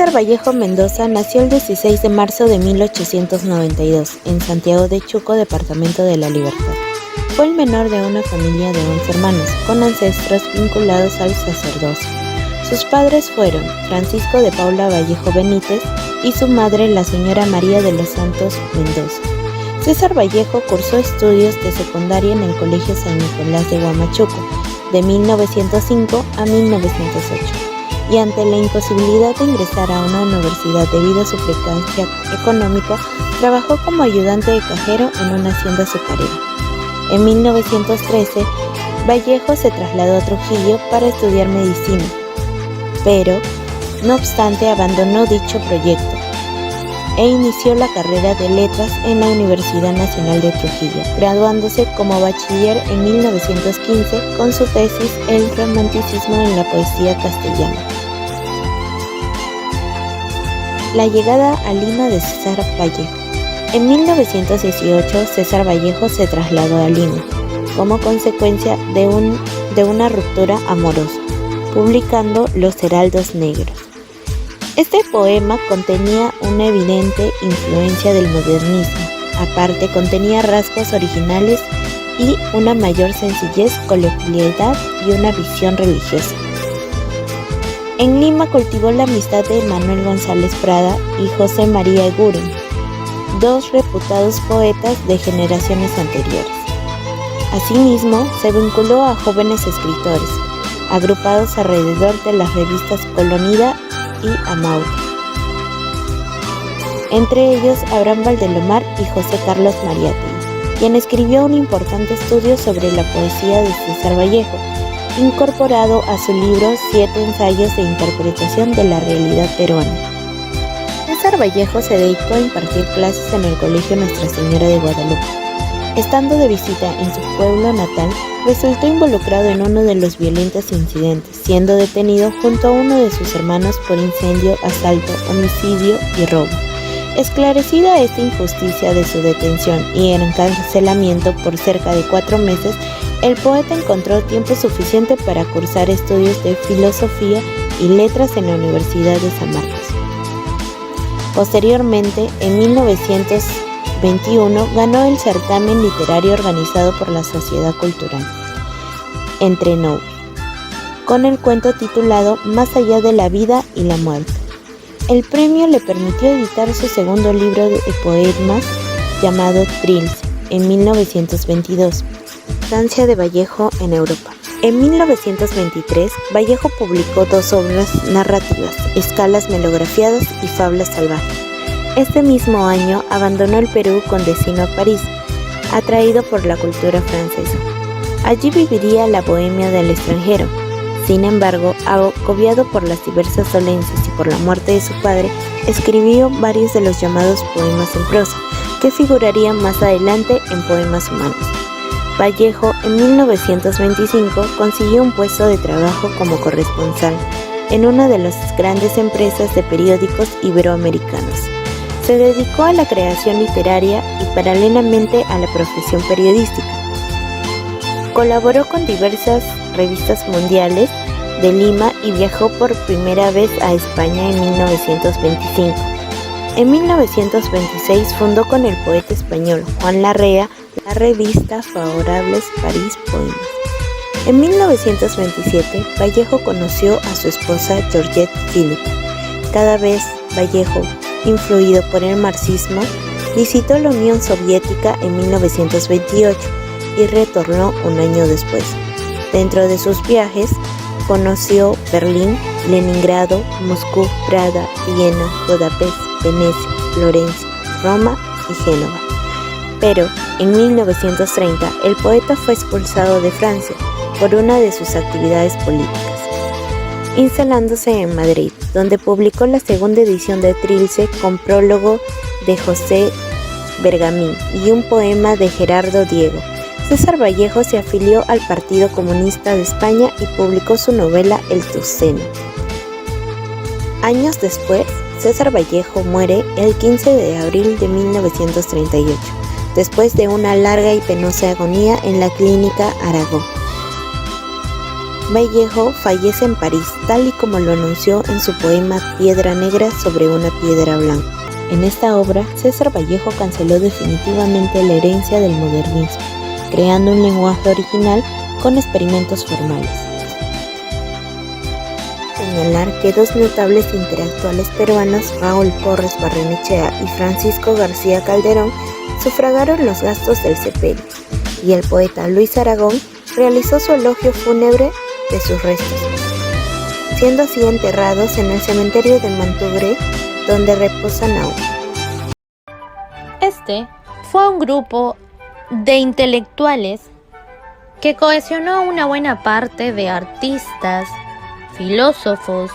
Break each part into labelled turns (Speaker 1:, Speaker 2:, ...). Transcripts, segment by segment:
Speaker 1: César Vallejo Mendoza nació el 16 de marzo de 1892 en Santiago de Chuco, departamento de La Libertad. Fue el menor de una familia de 11 hermanos, con ancestros vinculados al sacerdocio. Sus padres fueron Francisco de Paula Vallejo Benítez y su madre, la señora María de los Santos Mendoza. César Vallejo cursó estudios de secundaria en el Colegio San Nicolás de Huamachuco, de 1905 a 1908. Y ante la imposibilidad de ingresar a una universidad debido a su precaria económica, trabajó como ayudante de cajero en una hacienda azucarera. En 1913, Vallejo se trasladó a Trujillo para estudiar medicina, pero, no obstante, abandonó dicho proyecto e inició la carrera de letras en la Universidad Nacional de Trujillo, graduándose como bachiller en 1915 con su tesis El romanticismo en la poesía castellana. La llegada a Lima de César Vallejo. En 1918, César Vallejo se trasladó a Lima, como consecuencia de una ruptura amorosa, publicando Los Heraldos Negros. Este poema contenía una evidente influencia del modernismo, aparte contenía rasgos originales y una mayor sencillez, coloquialidad y una visión religiosa. En Lima cultivó la amistad de Manuel González Prada y José María Eguren, dos reputados poetas de generaciones anteriores. Asimismo, se vinculó a jóvenes escritores, agrupados alrededor de las revistas Colonida y Amaura, entre ellos Abraham Valdelomar y José Carlos Mariátegui, quien escribió un importante estudio sobre la poesía de César Vallejo, incorporado a su libro 7 ensayos de interpretación de la realidad peruana. César Vallejo se dedicó a impartir clases en el Colegio Nuestra Señora de Guadalupe. Estando de visita en su pueblo natal, resultó involucrado en uno de los violentos incidentes, siendo detenido junto a uno de sus hermanos por incendio, asalto, homicidio y robo. Esclarecida esta injusticia de su detención y el encarcelamiento por cerca de 4 meses, el poeta encontró tiempo suficiente para cursar estudios de filosofía y letras en la Universidad de San Marcos. Posteriormente, en 1921, ganó el certamen literario organizado por la Sociedad Cultural Entre Nubes, con el cuento titulado Más allá de la vida y la muerte. El premio le permitió editar su segundo libro de poemas llamado Trilce en 1922, estancia de Vallejo en Europa. En 1923, Vallejo publicó 2 obras narrativas, Escalas melografiadas y Fablas salvajes. Este mismo año abandonó el Perú con destino a París, atraído por la cultura francesa. Allí viviría la bohemia del extranjero. Sin embargo, agobiado por las diversas dolencias y por la muerte de su padre, escribió varios de los llamados poemas en prosa, que figurarían más adelante en Poemas Humanos. Vallejo, en 1925, consiguió un puesto de trabajo como corresponsal en una de las grandes empresas de periódicos iberoamericanos. Se dedicó a la creación literaria y paralelamente a la profesión periodística. Colaboró con diversas revistas mundiales de Lima y viajó por primera vez a España en 1925. En 1926 fundó con el poeta español Juan Larrea la revista Favorables París Poemas. En 1927, Vallejo conoció a su esposa Georgette Philippe. Cada vez Vallejo, influido por el marxismo, visitó la Unión Soviética en 1928 y retornó un año después. Dentro de sus viajes, conoció Berlín, Leningrado, Moscú, Praga, Viena, Budapest, Venecia, Florencia, Roma y Génova. Pero en 1930 el poeta fue expulsado de Francia por una de sus actividades políticas, instalándose en Madrid, donde publicó la segunda edición de Trilce con prólogo de José Bergamín y un poema de Gerardo Diego. César Vallejo se afilió al Partido Comunista de España y publicó su novela El Tuceno. Años después, César Vallejo muere el 15 de abril de 1938, después de una larga y penosa agonía en la clínica Aragó. Vallejo fallece en París, tal y como lo anunció en su poema Piedra Negra sobre una piedra blanca. En esta obra, César Vallejo canceló definitivamente la herencia del modernismo, creando un lenguaje original con experimentos formales. Señalar que dos notables intelectuales peruanos, Raúl Porres Barrenechea y Francisco García Calderón, sufragaron los gastos del sepelio, y el poeta Luis Aragón realizó su elogio fúnebre de sus restos, siendo así enterrados en el cementerio de Mantugre, donde reposan aún.
Speaker 2: Este fue un grupo de intelectuales que cohesionó una buena parte de artistas, filósofos,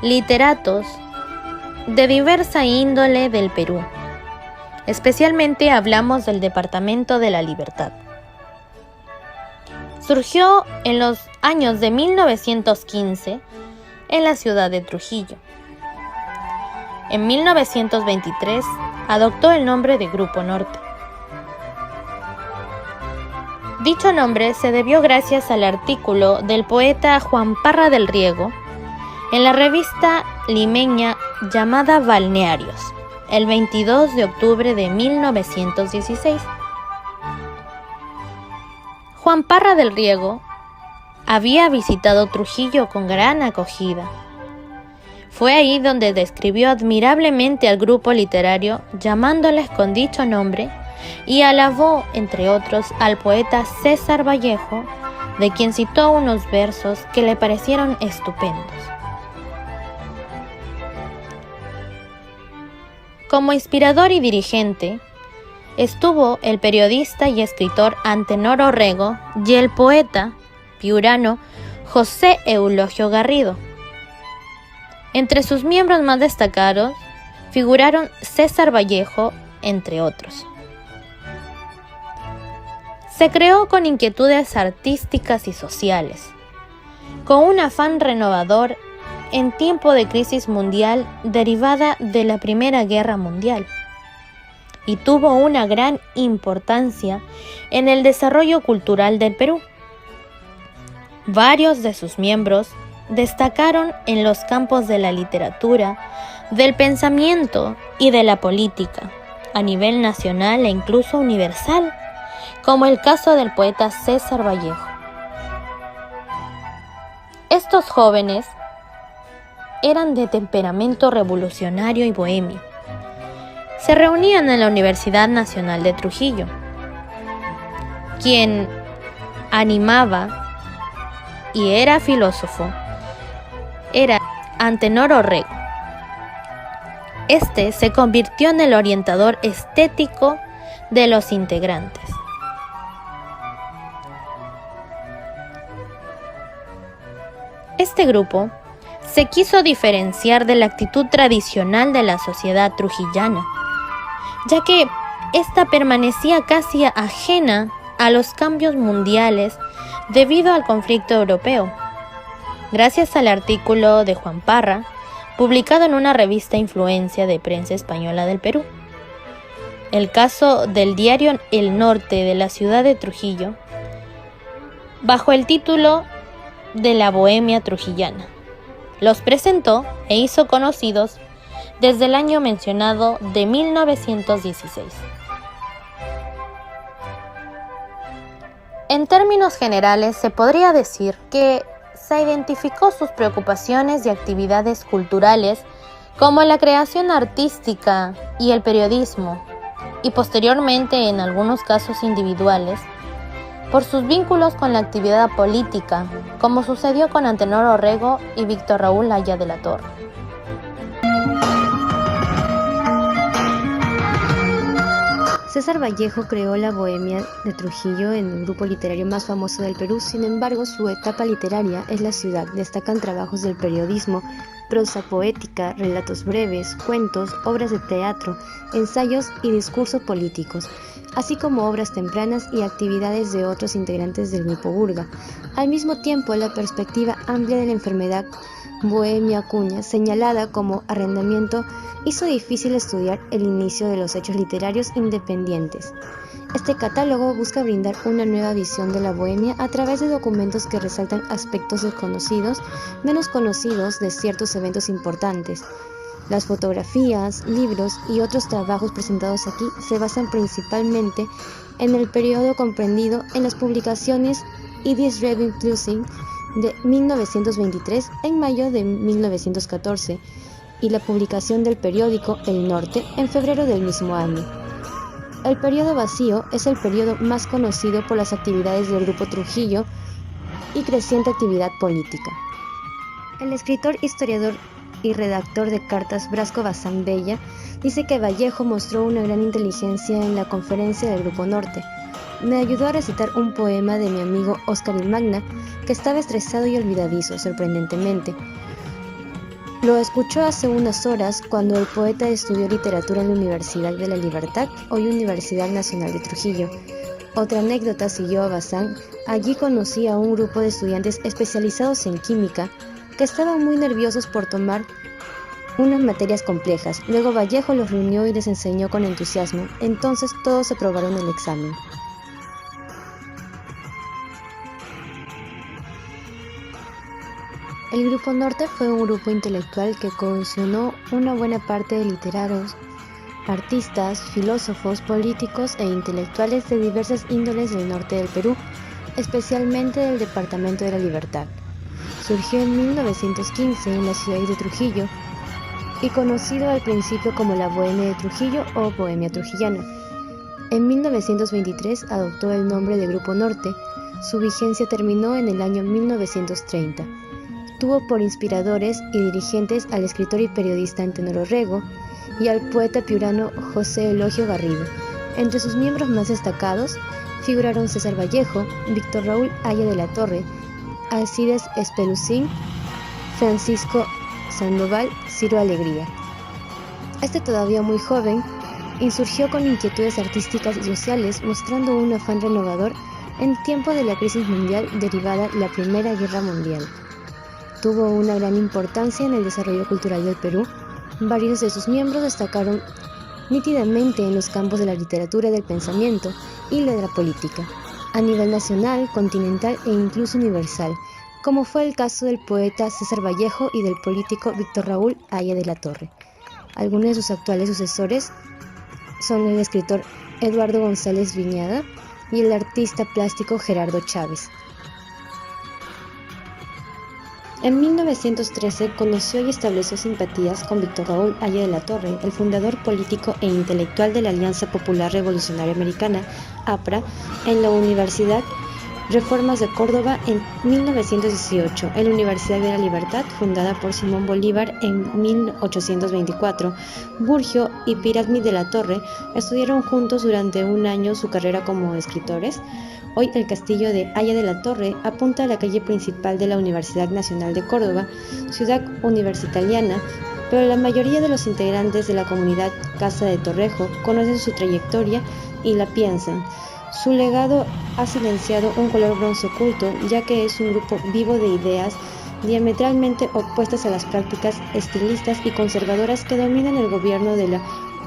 Speaker 2: literatos de diversa índole del Perú. Especialmente hablamos del Departamento de la Libertad. Surgió en los años de 1915 en la ciudad de Trujillo. En 1923 adoptó el nombre de Grupo Norte. Dicho nombre se debió gracias al artículo del poeta Juan Parra del Riego en la revista limeña llamada Balnearios, el 22 de octubre de 1916. Juan Parra del Riego había visitado Trujillo con gran acogida. Fue ahí donde describió admirablemente al grupo literario, llamándoles con dicho nombre, y alabó, entre otros, al poeta César Vallejo, de quien citó unos versos que le parecieron estupendos. Como inspirador y dirigente, estuvo el periodista y escritor Antenor Orrego y el poeta piurano José Eulogio Garrido. Entre sus miembros más destacados figuraron César Vallejo, entre otros. Se creó con inquietudes artísticas y sociales, con un afán renovador en tiempo de crisis mundial derivada de la Primera Guerra Mundial, y tuvo una gran importancia en el desarrollo cultural del Perú. Varios de sus miembros destacaron en los campos de la literatura, del pensamiento y de la política, a nivel nacional e incluso universal, como el caso del poeta César Vallejo. Estos jóvenes eran de temperamento revolucionario y bohemio. Se reunían en la Universidad Nacional de Trujillo. Quien animaba y era filósofo era Antenor Orrego. Este se convirtió en el orientador estético de los integrantes. Este grupo se quiso diferenciar de la actitud tradicional de la sociedad trujillana, ya que ésta permanecía casi ajena a los cambios mundiales debido al conflicto europeo. Gracias al artículo de Juan Parra, publicado en una revista Influencia de prensa española del Perú, el caso del diario El Norte de la ciudad de Trujillo, bajo el título de la Bohemia Trujillana, los presentó e hizo conocidos desde el año mencionado de 1916. En términos generales, se podría decir que se identificó sus preocupaciones y actividades culturales como la creación artística y el periodismo, y posteriormente, en algunos casos individuales, por sus vínculos con la actividad política, como sucedió con Antenor Orrego y Víctor Raúl Haya de la Torre.
Speaker 3: César Vallejo creó la Bohemia de Trujillo, en el grupo literario más famoso del Perú. Sin embargo, su etapa literaria es la ciudad. Destacan trabajos del periodismo, prosa poética, relatos breves, cuentos, obras de teatro, ensayos y discursos políticos, así como obras tempranas y actividades de otros integrantes del grupo Burga. Al mismo tiempo, la perspectiva amplia de la enfermedad Bohemia Acuña, señalada como arrendamiento, hizo difícil estudiar el inicio de los hechos literarios independientes. Este catálogo busca brindar una nueva visión de la Bohemia a través de documentos que resaltan aspectos desconocidos, menos conocidos de ciertos eventos importantes. Las fotografías, libros y otros trabajos presentados aquí se basan principalmente en el periodo comprendido en las publicaciones Idis Revin Plusing de 1923 en mayo de 1914 y la publicación del periódico El Norte en febrero del mismo año. El periodo vacío es el periodo más conocido por las actividades del Grupo Trujillo y creciente actividad política. El escritor, historiador y redactor de cartas Brasco Bazán Bella dice que Vallejo mostró una gran inteligencia en la conferencia del Grupo Norte. Me ayudó a recitar un poema de mi amigo Óscar Magna, que estaba estresado y olvidadizo, sorprendentemente. Lo escuchó hace unas horas cuando el poeta estudió literatura en la Universidad de la Libertad, hoy Universidad Nacional de Trujillo. Otra anécdota siguió a Bazán. Allí conocí a un grupo de estudiantes especializados en química que estaban muy nerviosos por tomar unas materias complejas. Luego Vallejo los reunió y les enseñó con entusiasmo. Entonces todos aprobaron el examen. El Grupo Norte fue un grupo intelectual que cohesionó una buena parte de literatos, artistas, filósofos, políticos e intelectuales de diversas índoles del norte del Perú, especialmente del Departamento de la Libertad. Surgió en 1915 en la ciudad de Trujillo y conocido al principio como la Bohemia de Trujillo o Bohemia Trujillana. En 1923 adoptó el nombre de Grupo Norte. Su vigencia terminó en el año 1930. Tuvo por inspiradores y dirigentes al escritor y periodista Antenor Orrego y al poeta piurano José Elogio Garrido. Entre sus miembros más destacados figuraron César Vallejo, Víctor Raúl Haya de la Torre, Alcides Espelucín, Francisco Sandoval, Ciro Alegría. Todavía muy joven, insurgió con inquietudes artísticas y sociales, mostrando un afán renovador en tiempo de la crisis mundial derivada de la Primera Guerra Mundial. Tuvo una gran importancia en el desarrollo cultural del Perú. Varios de sus miembros destacaron nítidamente en los campos de la literatura, del pensamiento y de la política, a nivel nacional, continental e incluso universal, como fue el caso del poeta César Vallejo y del político Víctor Raúl Haya de la Torre. Algunos de sus actuales sucesores son el escritor Eduardo González Viñada y el artista plástico Gerardo Chávez. En 1913 conoció y estableció simpatías con Víctor Raúl Haya de la Torre, el fundador político e intelectual de la Alianza Popular Revolucionaria Americana, APRA, en la Universidad Reformas de Córdoba en 1918, en la Universidad de la Libertad, fundada por Simón Bolívar en 1824. Burgio y Pirazmi de la Torre estudiaron juntos durante un año su carrera como escritores. Hoy el castillo de Haya de la Torre apunta a la calle principal de la Universidad Nacional de Córdoba, ciudad universitariana, pero la mayoría de los integrantes de la comunidad Casa de Torrejo conocen su trayectoria y la piensan. Su legado ha silenciado un color bronce oculto, ya que es un grupo vivo de ideas diametralmente opuestas a las prácticas estilistas y conservadoras que dominan el gobierno de la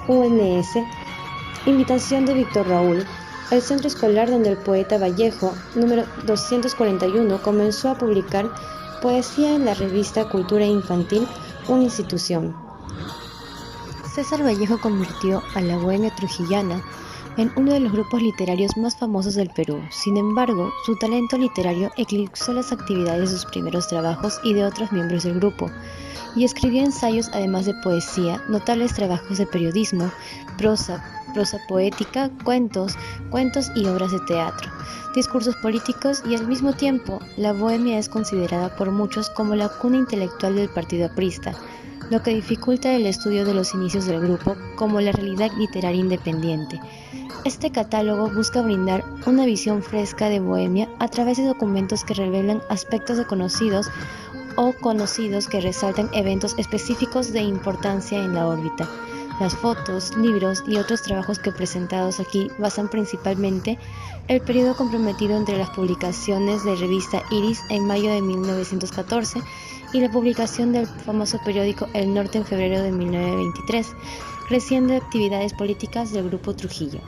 Speaker 3: UNS. Invitación de Víctor Raúl. El centro escolar donde el poeta Vallejo, número 241, comenzó a publicar poesía en la revista Cultura Infantil, una institución. César Vallejo convirtió a la Bohemia Trujillana en uno de los grupos literarios más famosos del Perú. Sin embargo, su talento literario eclipsó las actividades de sus primeros trabajos y de otros miembros del grupo, y escribió ensayos además de poesía, notables trabajos de periodismo, prosa poética, cuentos y obras de teatro, discursos políticos, y al mismo tiempo, la Bohemia es considerada por muchos como la cuna intelectual del partido aprista, lo que dificulta el estudio de los inicios del grupo como la realidad literaria independiente. Este catálogo busca brindar una visión fresca de Bohemia a través de documentos que revelan aspectos desconocidos o conocidos que resaltan eventos específicos de importancia en la órbita. Las fotos, libros y otros trabajos que presentados aquí basan principalmente el periodo comprometido entre las publicaciones de revista Iris en mayo de 1914 y la publicación del famoso periódico El Norte en febrero de 1923, creciendo actividades políticas del Grupo Trujillo.